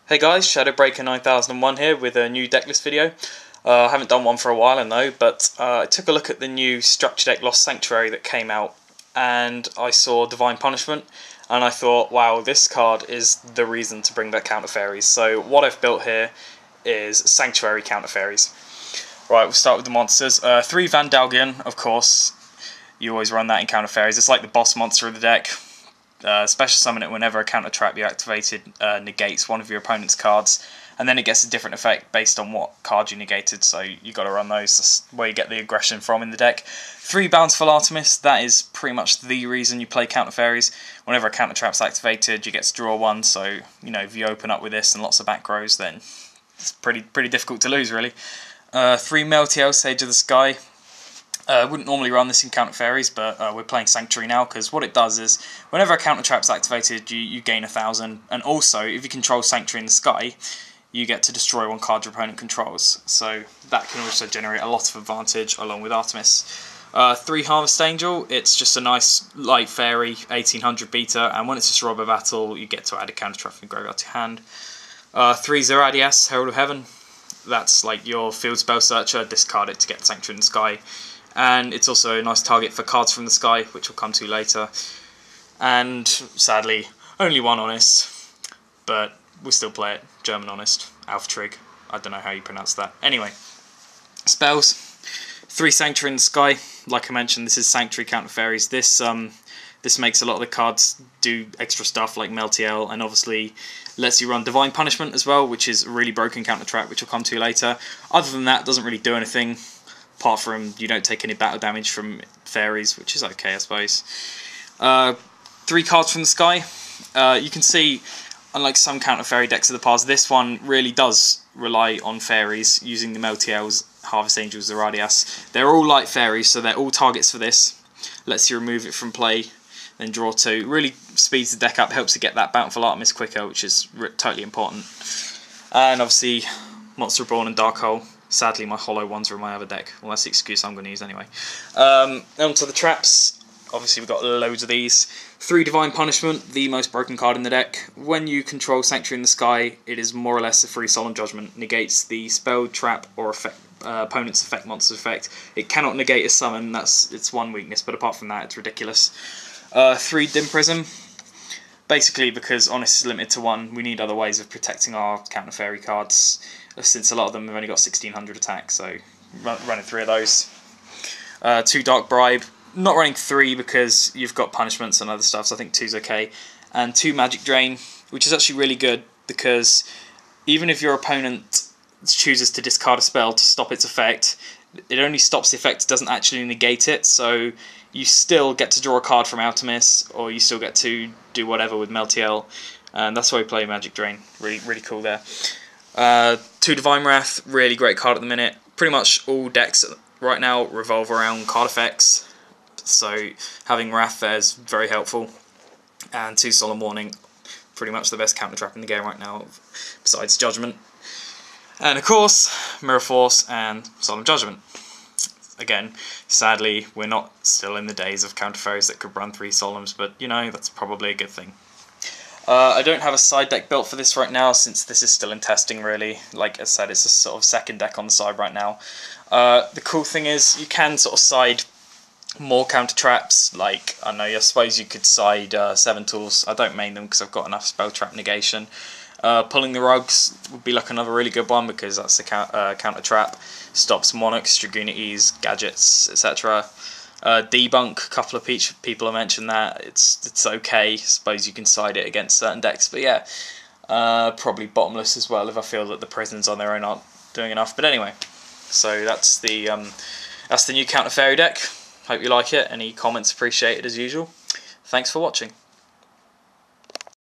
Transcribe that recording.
Hey guys, Shadowbreaker 9001 here with a new decklist video. I haven't done one for a while, I know, but I took a look at the new structure deck Lost Sanctuary that came out, and I saw Divine Punishment, and I thought, wow, this card is the reason to bring back Counter Fairies. So what I've built here is Sanctuary Counter Fairies. Right, we'll start with the monsters. 3 Vandalgian, of course. You always run that in Counter Fairies. It's like the boss monster of the deck. Special summon it whenever a counter trap you activated negates one of your opponent's cards, and then it gets a different effect based on what card you negated, so you got to run those. That's where you get the aggression from in the deck. 3 Bountiful Artemis, that is pretty much the reason you play Counter Fairies. Whenever a counter trap's activated, you get to draw one, so you know, if you open up with this and lots of back rows, then it's pretty difficult to lose, really. 3 Meltiel, Sage of the Sky. I wouldn't normally run this in Counter Fairies, but we're playing Sanctuary now, because what it does is, whenever a counter trap's activated, you gain 1,000, and also, if you control Sanctuary in the sky, you get to destroy one card your opponent controls, so that can also generate a lot of advantage, along with Artemis. 3 Harvest Angel, it's just a nice light fairy, 1800 beta, and when it's destroyed by battle, you get to add a counter trap from your graveyard to hand. 3 Zeradias, Herald of Heaven, that's like your field spell searcher, discard it to get Sanctuary in the sky. And it's also a nice target for cards from the sky, which we'll come to later. And sadly, only one Honest, but we still play it. German Honest, Alpha Trig. I don't know how you pronounce that. Anyway, spells. 3 Sanctuary in the sky. Like I mentioned, this is Sanctuary Counter Fairies. This makes a lot of the cards do extra stuff like Meltiel, and obviously lets you run Divine Punishment as well, which is a really broken counter trap, which we'll come to later. Other than that, it doesn't really do anything. Apart from you don't take any battle damage from fairies, which is okay, I suppose. 3 cards from the sky. You can see, unlike some counter fairy decks of the past, this one really does rely on fairies, using the Meltiels, Harvest Angels, Zeradias. They're all light fairies, so they're all targets for this. Lets you remove it from play, then draw 2. Really speeds the deck up, helps you get that Bountiful Artemis quicker, which is totally important. And obviously, Monster Reborn and Dark Hole. Sadly, my hollow ones are in my other deck. Well, that's the excuse I'm going to use anyway. Onto the traps. Obviously, we've got loads of these. 3 Divine Punishment, the most broken card in the deck. When you control Sanctuary in the Sky, it is more or less a free Solemn Judgment. Negates the spell, trap, or effect, opponent's effect, monster's effect. It cannot negate a summon. That's its one weakness, but apart from that, it's ridiculous. 3 Dim Prism. Basically, because Honest is limited to 1, we need other ways of protecting our Counter Fairy cards, since a lot of them have only got 1600 attack, so running 3 of those. 2 Dark Bribe, not running 3 because you've got punishments and other stuff, so I think 2's okay. And 2 Magic Drain, which is actually really good, because even if your opponent chooses to discard a spell to stop its effect, it only stops the effect, it doesn't actually negate it, so you still get to draw a card from Artemis, or you still get to do whatever with Meltiel, and that's why we play Magic Drain. Really cool there. 2 Divine Wrath, really great card at the minute. Pretty much all decks right now revolve around card effects, so having Wrath there is very helpful. And 2 Solemn Warning, pretty much the best counter trap in the game right now, besides Judgment. And of course, Mirror Force and Solemn Judgment. Again, sadly, we're not still in the days of Counter Fairies that could run 3 Solemns, but you know, that's probably a good thing. I don't have a side deck built for this right now, since this is still in testing, really. Like I said, it's a sort of second deck on the side right now. The cool thing is, you can sort of side more counter traps, like, I don't know, I suppose you could side 7 Tools. I don't main them because I've got enough spell trap negation. Pulling the Rugs would be like another really good one, because that's a counter trap. Stops Monarchs, Dragoonities, Gadgets, etc. Debunk, a couple of people have mentioned that. It's okay, I suppose you can side it against certain decks, but yeah. Probably Bottomless as well, if I feel that the Prisons on their own aren't doing enough. But anyway, so that's the new Counter Fairy deck. Hope you like it. Any comments appreciated as usual. Thanks for watching.